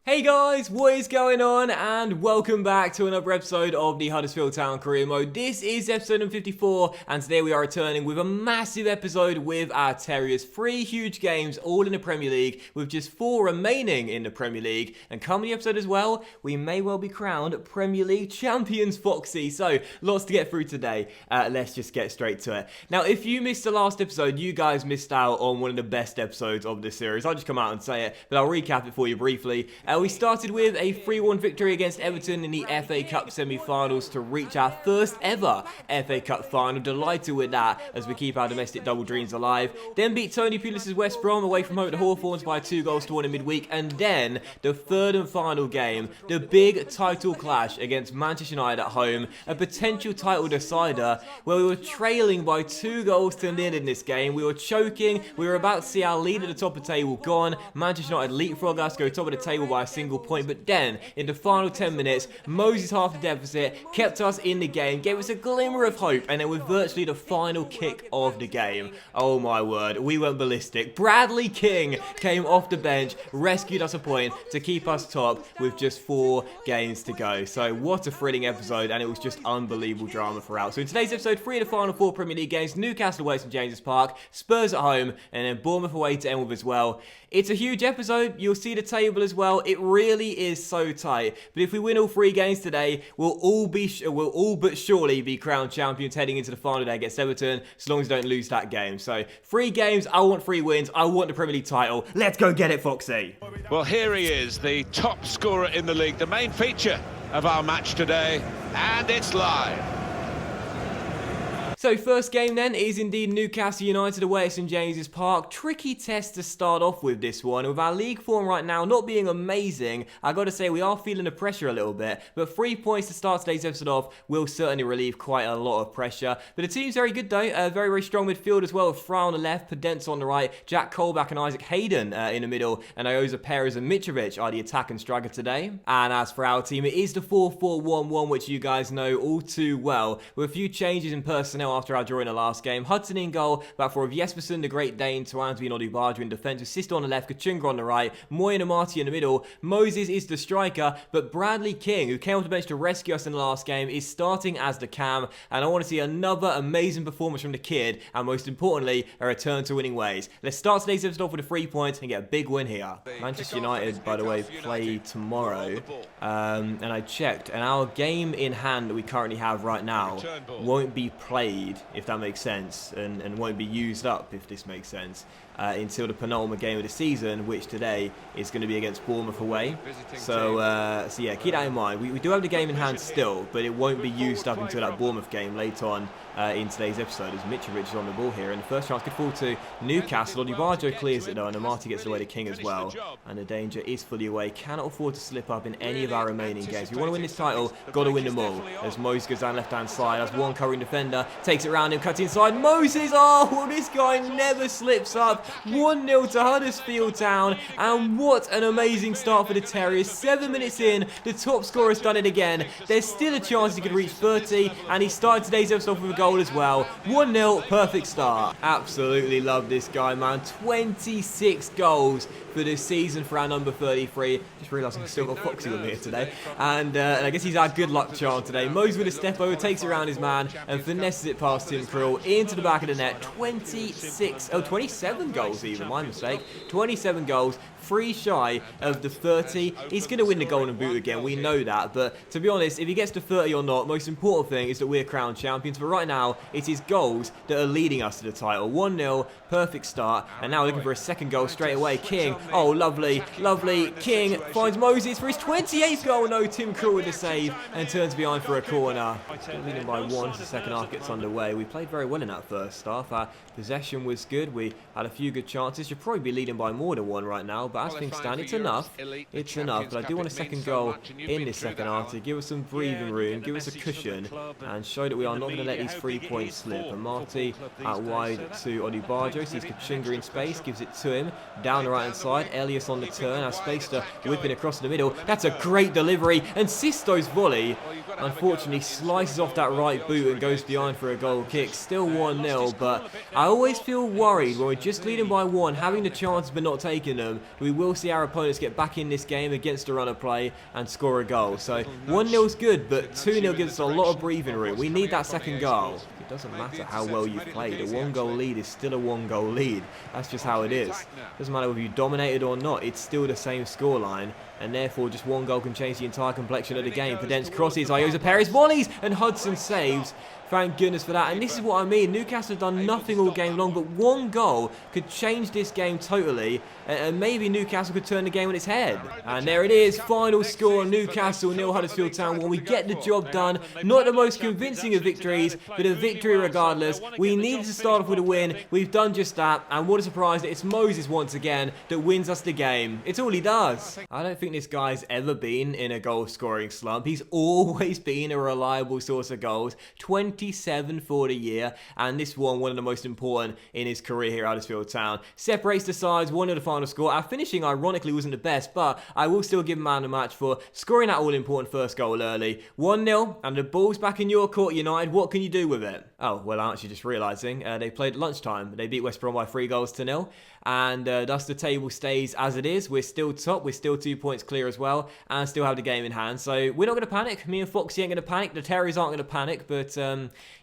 Hey guys, what is going on? And welcome back to another episode of the Huddersfield Town Career Mode. This is episode number 54, and today we are returning with a massive episode with our Terriers. 3 huge games, all in the Premier League, with just 4 remaining in the Premier League. And coming episode as well, we may well be crowned Premier League champions, Foxy. So, lots to get through today. Let's just get straight to it. Now, if you missed the last episode, you guys missed out on one of the best episodes of this series. I'll just come out and say it, but I'll recap it for you briefly. We started with a 3-1 victory against Everton in the FA Cup semi-finals to reach our first ever FA Cup final. Delighted with that as we keep our domestic double dreams alive. Then beat Tony Pulis' West Brom away from home to Hawthorns by 2 goals to 1 in midweek. And then the third and final game, the big title clash against Manchester United at home. A potential title decider where we were trailing by 2 goals to 0 in this game. We were choking. We were about to see our lead at the top of the table gone. Manchester United leapfrog us, go top of the table by a single point, but then in the final 10 minutes, Moses half the deficit, kept us in the game, gave us a glimmer of hope, and then with virtually the final kick of the game, oh my word, we went ballistic. Bradley King came off the bench, rescued us a point to keep us top with just 4 games to go. So what a thrilling episode, and it was just unbelievable drama throughout. So in today's episode, 3 of the final 4 Premier League games: Newcastle away at St James's Park, Spurs at home, and then Bournemouth away to end with as well. It's a huge episode. You'll see the table as well. It really is so tight. But if we win all 3 games today, we'll all but surely be crowned champions heading into the final day against Everton, as long as we don't lose that game. So 3 games, I want 3 wins. I want the Premier League title. Let's go get it, Foxy. Well, here he is, the top scorer in the league, the main feature of our match today, and it's live. So first game then is indeed Newcastle United away at St James's Park. Tricky test to start off with this one. With our league form right now not being amazing, I got to say we are feeling the pressure a little bit. But 3 points to start today's episode off will certainly relieve quite a lot of pressure. But the team's very good though. Very, very strong midfield as well. Fra on the left, Podence on the right, Jack Colback and Isaac Hayden in the middle. And Ioza Perez and Mitrovic are the attack and striker today. And as for our team, it is the 4-4-1-1, which you guys know all too well. With a few changes in personnel after our draw in the last game. Hudson in goal, back for Jespersen, the Great Dane, Twansby and Odibarjo in defence, with Sisto on the left, Kachunga on the right, Moy and Amati in the middle. Moses is the striker, but Bradley King, who came off the bench to rescue us in the last game, is starting as the cam, and I want to see another amazing performance from the kid, and most importantly, a return to winning ways. Let's start today's episode off with the 3 points and get a big win here. Manchester United, by the way, play tomorrow, and I checked, and our game in hand that we currently have right now won't be played, if that makes sense, and won't be used up, if this makes sense, until the penultimate game of the season, which today is going to be against Bournemouth away. So yeah, keep that in mind. We do have the game in hand still, but it won't be used up until that Bournemouth game later on in today's episode, as Mitrovic is on the ball here. And the first chance could fall to Newcastle. Odibarjo clears it though, and Amati gets away to King as well. And the danger is fully away. Cannot afford to slip up in any of our remaining games. If we want to win this title, got to win them all. As Moses goes down left-hand side, has one covering defender, takes it around him, cuts inside. Moses, oh, well, this guy never slips up. 1-0 to Huddersfield Town, and what an amazing start for the Terriers. 7 minutes in, the top scorer has done it again. There's still a chance he could reach 30, and he started today's episode off with a goal as well. 1-0, perfect start. Absolutely love this guy, man. 26 goals for this season for our number 33. Just realised I've still got Foxy with me here today. And I guess he's our good luck charm today. Moses with a step over, takes it around his man, and finesses it past Tim Krul into the back of the net. 27 goals even, my mistake. 27 goals, 3 shy of the 30. He's going to win the Golden Boot again, we know that. But to be honest, if he gets to 30 or not, most important thing is that we're crowned champions. But right now, it is goals that are leading us to the title. 1-0, perfect start. And now we're looking for a second goal straight away. King, oh, lovely, lovely. King finds Moses for his 28th goal. No, Tim Krul with the save and turns behind for a corner. Still leading by 1 as the second half gets underway. We played very well in that first half. Our possession was good. We had a few good chances. Should probably be leading by more than 1 right now. But as things stand, it's enough. It's enough. But I do want a second goal in this second half to give us some breathing room, give us a cushion, and show that we are not going to let these 3 points slip. And Marty out wide to Odibarjo. Sees Kachunga in space, gives it to him. Down the right hand side, Elias on the turn, has space to whip it across the middle. That's a great delivery. And Sisto's volley, unfortunately, slices off that right boot and goes behind for a goal kick. Still 1-0, but I always feel worried when we're just leading by 1, having the chances but not taking them. We we will see our opponents get back in this game against a run of play and score a goal. So 1-0 is good, but 2-0 gives us a lot of breathing room. We need that second goal. It doesn't matter how well you've played. A 1-goal lead is still a 1-goal lead. That's just how it is. Doesn't matter whether you dominated or not, it's still the same scoreline. And therefore, just 1 goal can change the entire complexion of the game. Podence crosses, Ioza Perez volleys, and Hudson saves. Thank goodness for that. And this is what I mean. Newcastle have done nothing all game long, but 1 goal could change this game totally. And maybe Newcastle could turn the game on its head. And there it is. Final score, Newcastle 0, Huddersfield Town 1. We get the job done. Not the most convincing of victories, but a victory regardless. We needed to start off with a win. We've done just that. And what a surprise that it's Moses once again that wins us the game. It's all he does. I don't think this guy's ever been in a goal scoring slump. He's always been a reliable source of goals. 27 for the year, and this one of the most important in his career here at Huddersfield Town. Separates the sides, 1-0 the final score. Our finishing ironically wasn't the best, but I will still give him man of the match for scoring that all-important first goal early. 1-0, and the ball's back in your court, United. What can you do with it? Oh, well, I'm actually just realising they played at lunchtime. They beat West Brom by 3-0, and thus the table stays as it is. We're still top. We're still 2 points clear as well, and still have the game in hand. So we're not going to panic. Me and Foxy ain't going to panic. The Terriers aren't going to panic, but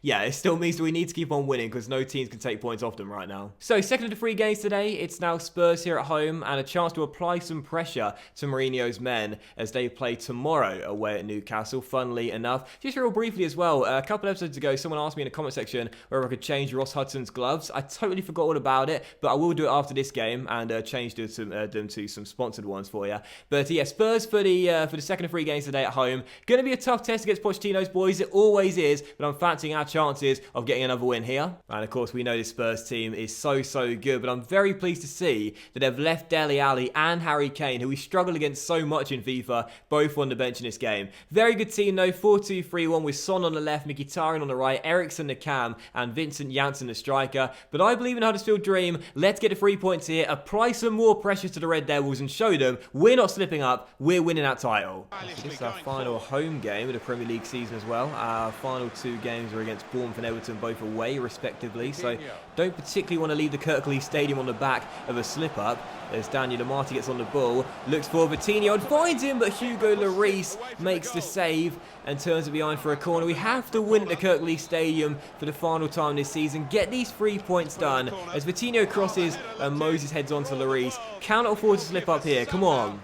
yeah, it still means that we need to keep on winning because no teams can take points off them right now. So second of the 3 games today, it's now Spurs here at home, and a chance to apply some pressure to Mourinho's men as they play tomorrow away at Newcastle, funnily enough. Just real briefly as well, a couple episodes ago, someone asked me in the comment section whether I could change Ross Hudson's gloves. I totally forgot all about it, but I will do it after this game and change them to some sponsored ones for you. But yeah, Spurs for the second of 3 games today at home. Going to be a tough test against Pochettino's boys. It always is, but I'm fancying our chances of getting another win here. And of course, we know this Spurs team is so good, but I'm very pleased to see that they've left Dele Alli and Harry Kane, who we struggle against so much in FIFA, both on the bench in this game. Very good team though, 4-2-3-1 with Son on the left, Mkhitaryan on the right, Eriksen the cam, and Vincent Janssen the striker. But I believe in Huddersfield Dream. Let's get the 3 points here, apply some more pressure to the Red Devils and show them we're not slipping up, we're winning that title. So this is our final home game of the Premier League season as well. Our final 2 games are against Bournemouth and Everton, both away respectively, so don't particularly want to leave the Kirklees Stadium on the back of a slip-up. As Daniel Amati gets on the ball, looks for Vitinho and finds him, but Hugo Lloris makes the save and turns it behind for a corner. We have to win at the Kirklees Stadium for the final time this season. Get these 3 points done as Vitinho crosses and Moses heads on to Lloris. Cannot afford to slip up here. Come on.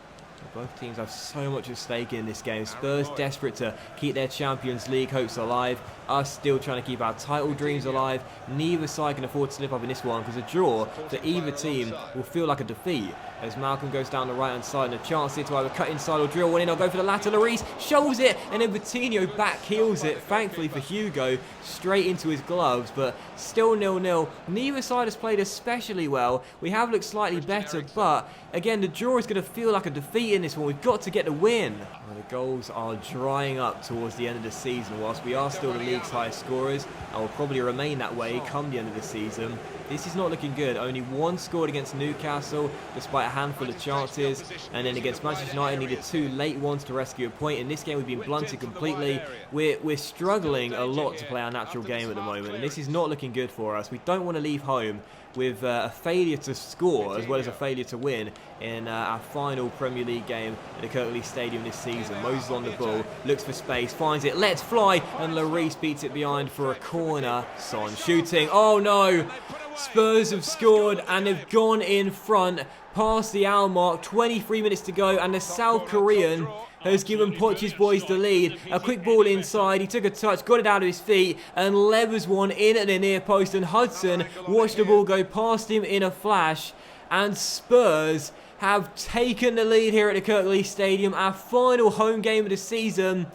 Both teams have so much at stake in this game. Spurs desperate to keep their Champions League hopes alive. Us still trying to keep our title dreams alive. Neither side can afford to slip up in this one because a draw for either team will feel like a defeat. As Malcolm goes down the right hand side and a chance here to either cut inside or drill one in. I'll go for the latter. Lloris shows it and then Vitinho back heels it. Thankfully for Hugo, straight into his gloves, but still 0-0. Neither side has played especially well. We have looked slightly better, but again, the draw is going to feel like a defeat in this one. We've got to get the win. Well, the goals are drying up towards the end of the season. Whilst we are still the league's highest scorers and will probably remain that way come the end of the season, this is not looking good. Only 1 scored against Newcastle, despite a handful of chances. And then against Manchester United, needed 2 late ones to rescue a point. In this game, we've been blunted completely. We're struggling a lot to play our natural game at the moment. And this is not looking good for us. We don't want to leave home with a failure to score as well as a failure to win in our final Premier League game at the Kirklees Stadium this season. Moses on the ball, looks for space, finds it, lets fly, and Lloris beats it behind for a corner. Son shooting, oh no! Spurs have scored and they've gone in front past the hour mark, 23 minutes to go, and the South Korean has given Poch's boys the lead. A quick ball inside, he took a touch, got it out of his feet, and levers one in at the near post, and Hudson watched the ball go past him in a flash, and Spurs have taken the lead here at the Kirklees Stadium, our final home game of the season.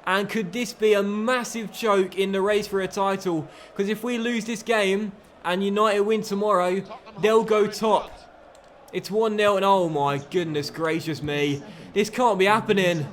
And could this be a massive choke in the race for a title? Because if we lose this game and United win tomorrow, they'll go top. It's 1-0 and oh my goodness gracious me. This can't be happening.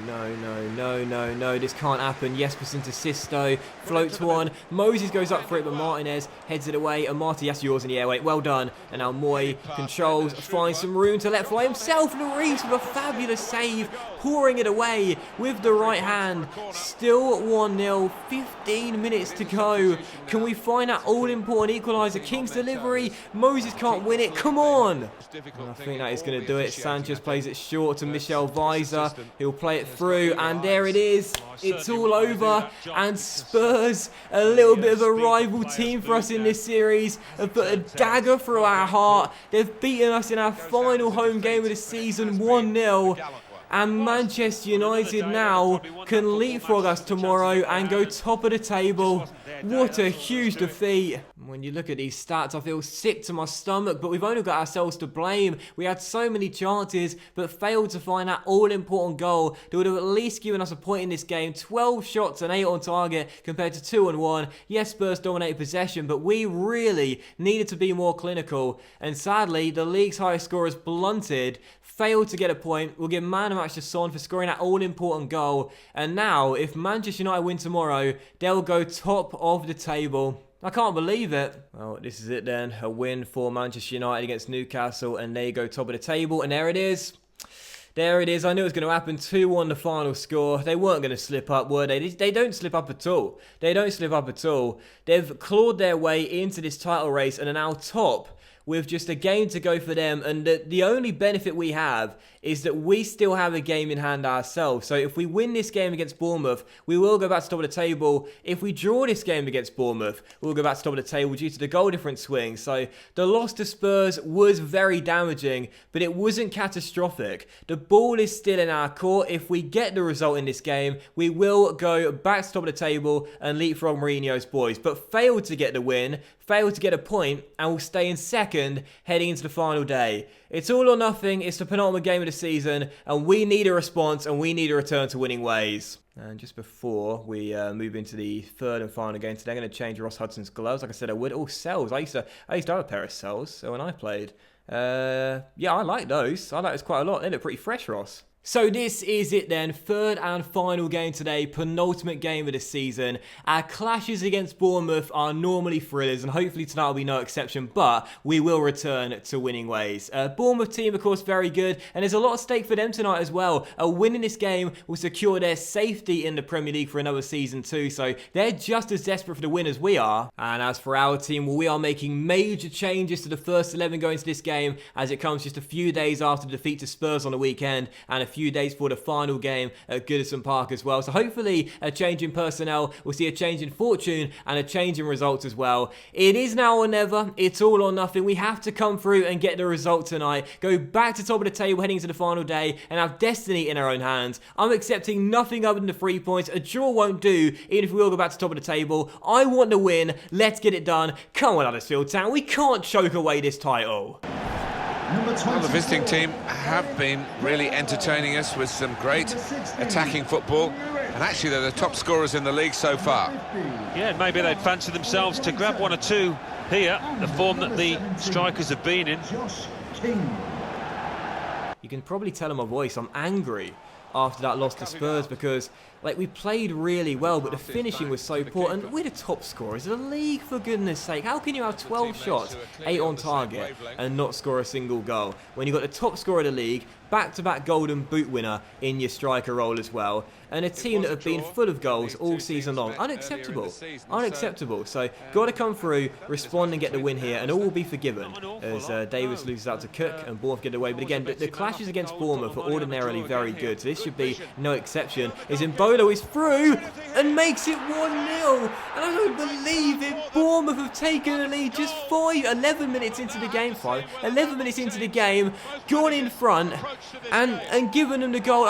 No. no, this can't happen. Jespersen to Sisto, floats one, Moses goes up for it, but Martinez heads it away, and Marty, that's yours in the air, wait, well done. And now Moy controls, finds some room to let fly himself, Lloris with a fabulous save, pouring it away with the right hand. Still 1-0, 15 minutes to go. Can we find that all-important equaliser? King's delivery, Moses can't win it, come on! And I think that is going to do it. Sanchez plays it short to Michel Weiser, he'll play it through, and there it is. It's all over, and Spurs, a little bit of a rival team for us in this series, have put a dagger through our heart. They've beaten us in our final home game of the season 1-0. And Manchester United now can leapfrog us tomorrow and go top of the table. What a huge defeat. When you look at these stats, I feel sick to my stomach, but we've only got ourselves to blame. We had so many chances, but failed to find that all-important goal that would have at least given us a point in this game. 12 shots and 8 on target compared to 2 and 1. Yes, Spurs dominated possession, but we really needed to be more clinical. And sadly, the league's highest scorers blunted, failed to get a point. We'll give man of the match to Son for scoring that all-important goal. And now, if Manchester United win tomorrow, they'll go top of the table. I can't believe it. Well, this is it then. A win for Manchester United against Newcastle, and they go top of the table. And there it is. There it is. I knew it was going to happen. 2-1 the final score. They weren't going to slip up, were they? They don't slip up at all. They don't slip up at all. They've clawed their way into this title race and are now top with just a game to go for them, and the only benefit we have is that we still have a game in hand ourselves. So if we win this game against Bournemouth, we will go back to top of the table. If we draw this game against Bournemouth, we'll go back to top of the table due to the goal difference swing. So the loss to Spurs was very damaging, but it wasn't catastrophic. The ball is still in our court. If we get the result in this game, we will go back to top of the table and leapfrog Mourinho's boys. But failed to get the win, failed to get a point, and will stay in second heading into the final day. It's all or nothing. It's the penultimate game of the season, and we need a response, and we need a return to winning ways. And just before we move into the third and final game today, I'm going to change Ross Hudson's gloves. Like I said, I would. Oh, cells. I used to have a pair of cells. So when I played, yeah, I like those. I like those quite a lot. They look pretty fresh, Ross. So this is it then, third and final game today, penultimate game of the season. Our clashes against Bournemouth are normally thrillers, and hopefully tonight will be no exception, but we will return to winning ways. Bournemouth team, of course, very good, and there's a lot at stake for them tonight as well. A win in this game will secure their safety in the Premier League for another season too, so they're just as desperate for the win as we are. And as for our team, well, we are making major changes to the first 11 going into this game, as it comes just a few days after the defeat to Spurs on the weekend, and a few days for the final game at Goodison Park as well. So hopefully a change in personnel, we'll see a change in fortune and a change in results as well. It is now or never. It's all or nothing. We have to come through and get the result tonight. Go back to top of the table heading into the final day and have destiny in our own hands. I'm accepting nothing other than the 3 points. A draw won't do, even if we all go back to top of the table. I want the win. Let's get it done. Come on, Huddersfield Town. We can't choke away this title. Well, the visiting team have been really entertaining us with some great attacking football, and actually they're the top scorers in the league so far. Yeah, maybe they'd fancy themselves to grab 1 or 2 here, the form that the strikers have been in. You can probably tell in my voice I'm angry after that loss to Spurs, because like we played really well, but the finishing was so poor, and we're the top scorers of the league, for goodness sake. How can you have 12 shots, 8 on target, and not score a single goal when you've got the top scorer of the league, back-to-back Golden Boot winner in your striker role as well, and a team that have been full of goals all season long? Unacceptable. Unacceptable. So got to come through, respond and get the win here, and all will be forgiven as Davis loses out to Cook and Bournemouth get away. But again, the clashes against Bournemouth are ordinarily very good, so this should be no exception. As Embolo is through and makes it 1-0, and I don't believe it. Bournemouth have taken the lead just 11 minutes into the game. 11 minutes into the game, gone in front and given them the goal.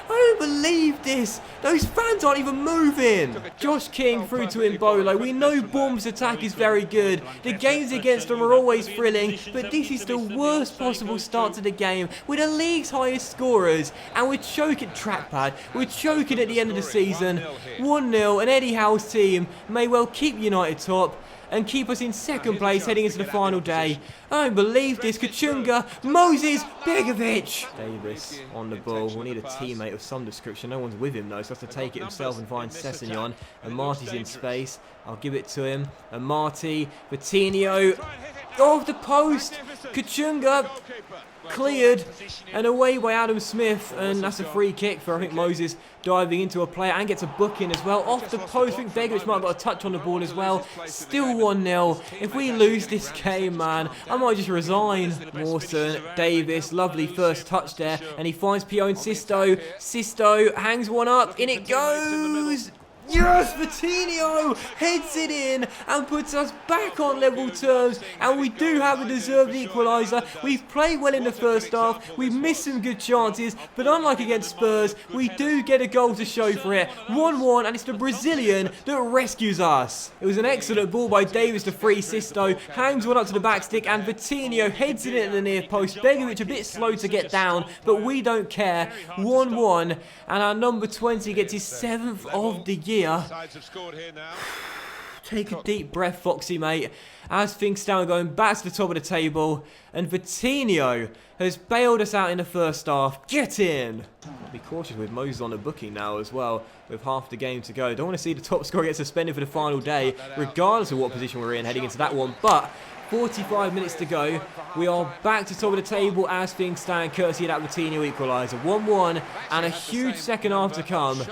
I don't believe this. Those fans aren't even moving. Josh King through to Embolo. We know Bournemouth's attack is very good. The games against them are always thrilling, but this is the worst possible start to the game. We're the league's highest scorers, and we're choking trackpad. We're choking at the end of the season. 1-0, and Eddie Howe's team may well keep United top. and keep us in second place heading into the final day. I don't believe this. Kachunga, Moses, Begovic. Davis on the ball. We'll need a teammate of some description. No one's with him though, so has to take it himself and find Sessegnon. And Marty's in space. I'll give it to him. And Marty, Vitinho, off the post. Kachunga cleared and away by Adam Smith, and that's a free kick for, I think, Moses diving into a player and gets a booking as well. Off the post, I think Begovic might have got a touch on the ball as well. Still 1-0. If we lose this game, man, I might just resign. Mawson, Davis, lovely first touch there, and he finds Pio and Sisto. Sisto hangs one up, in it goes! Yes, Vitinho heads it in and puts us back on level terms, and we do have a deserved equaliser. We've played well in the first half, we've missed some good chances, but unlike against Spurs, we do get a goal to show for it. 1-1, and it's the Brazilian that rescues us. It was an excellent ball by Davis to free Sisto, hangs one up to the back stick, and Vitinho heads it in at the near post. Begovic a bit slow to get down, but we don't care. 1-1, and our number 20 gets his 7th of the year. Take a deep breath, Foxy, mate. As things stand, going back to the top of the table, and Vitinho has bailed us out in the first half. Get in! I'll be cautious with Moses on the booking now as well, with half the game to go. Don't want to see the top scorer get suspended for the final day, regardless of what position we're in heading into that one, but 45 minutes to go. We are back to top of the table as things stand, courtesy of that Vitinho equaliser. 1-1 and a huge second half to come.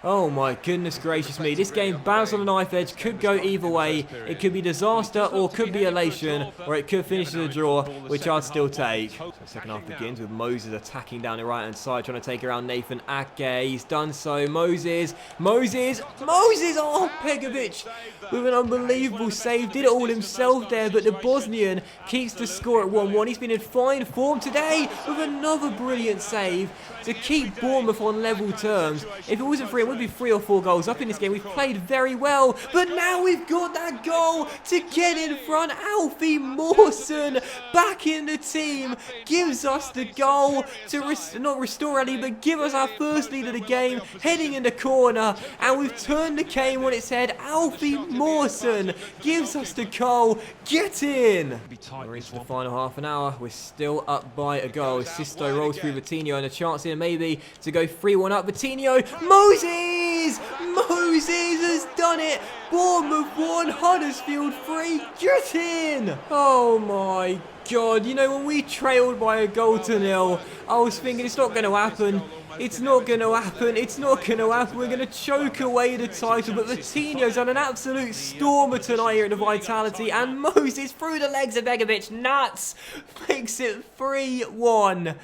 Oh my goodness gracious me. This game bounced on the knife edge, could go either way. It could be disaster or could be elation, or it could finish as a draw, which I'd still take. So the second half begins with Moses attacking down the right hand side, trying to take around Nathan Ake. He's done so. Moses! Oh, Begovic with an unbelievable save. Did it all himself there, but the Bosnian keeps the score at 1-1. He's been in fine form today with another brilliant save to keep Bournemouth on level terms. If it wasn't for him, it would be 3 or 4 goals up in this game. We've played very well, but now we've got that goal to get in front. Alfie Mawson back in the team gives us the goal to not restore Ali, but give us our first lead of the game, heading in the corner, and we've turned the game on its head. Alfie Mawson gives us the goal. Get in! We're into the final half an hour. We're still up by a goal. Sisto rolls through Vitinho, and a chance here maybe to go 3-1 up. Vitinho, Moses has done it. Bournemouth 1, Huddersfield 3. Get in! Oh my God, you know, when we trailed by a goal to 0, I was thinking it's not going to happen. It's not going to happen. We're going to choke away the title. But Vitinho's done an absolute stormer tonight here at the Vitality. And Moses through the legs of Begovic. Nuts! Makes it 3-1.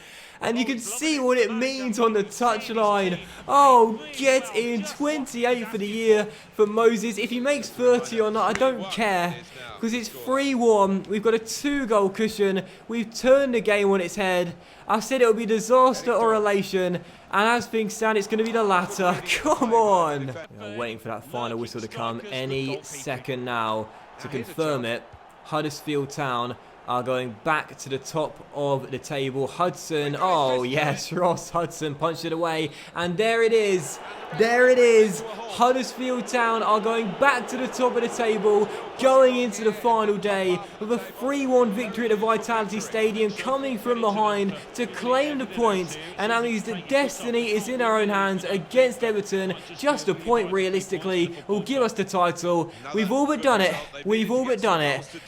And you can see what it means on the touchline. Oh, get in. 28 for the year for Moses. If he makes 30 or not, I don't care. Because it's 3-1. We've got a 2-goal cushion. We've turned the game on its head. I said it would be disaster or elation. And as things stand, it's going to be the latter. Come on. We're waiting for that final whistle to come any second now. To confirm it, Huddersfield Town are going back to the top of the table. Hudson, oh yes, Ross Hudson punched it away. And there it is. Huddersfield Town are going back to the top of the table, going into the final day with a 3-1 victory at the Vitality Stadium, coming from behind to claim the points. And that means that destiny is in our own hands against Everton. Just a point realistically will give us the title. We've all but done it.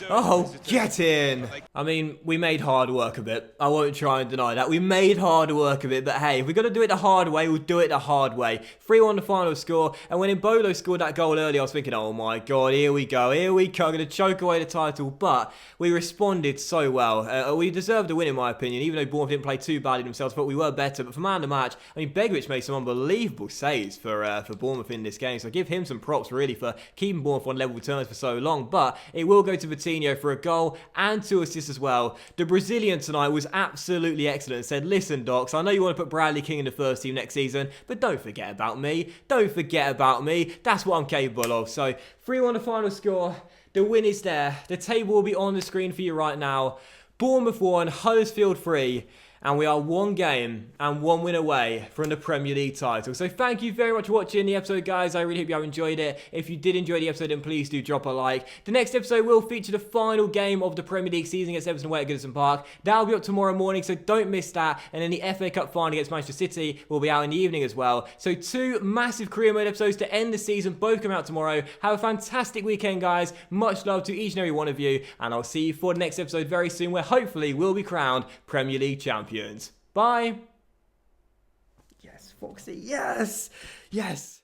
Oh, get in. I mean, we made hard work of it. I won't try and deny that. We made hard work of it, but hey, if we're going to do it the hard way, we'll do it the hard way. 3-1 the final score, and when Embolo scored that goal earlier, I was thinking, oh my God, here we go, I'm going to choke away the title, but we responded so well. We deserved a win, in my opinion, even though Bournemouth didn't play too badly themselves, but we were better. But for man of the match, I mean, Begovic made some unbelievable saves for Bournemouth in this game, so I give him some props, really, for keeping Bournemouth on level terms for so long. But it will go to Vitinho for a goal and 2 assists as well. The Brazilian tonight was absolutely excellent and said, listen, Docs, I know you want to put Bradley King in the first team next season, but don't forget about me. That's what I'm capable of. So 3-1 the final score. The win is there. The table will be on the screen for you right now. Bournemouth 1, Huddersfield 3. and we are one game and one win away from the Premier League title. So thank you very much for watching the episode, guys. I really hope you have enjoyed it. If you did enjoy the episode, then please do drop a like. The next episode will feature the final game of the Premier League season against Everton away at Goodison Park. That'll be up tomorrow morning, so don't miss that. And then the FA Cup final against Manchester City will be out in the evening as well. So 2 massive career mode episodes to end the season, both come out tomorrow. Have a fantastic weekend, guys. Much love to each and every one of you, and I'll see you for the next episode very soon, where hopefully we'll be crowned Premier League champions. Bye. Yes, Foxy. Yes. Yes.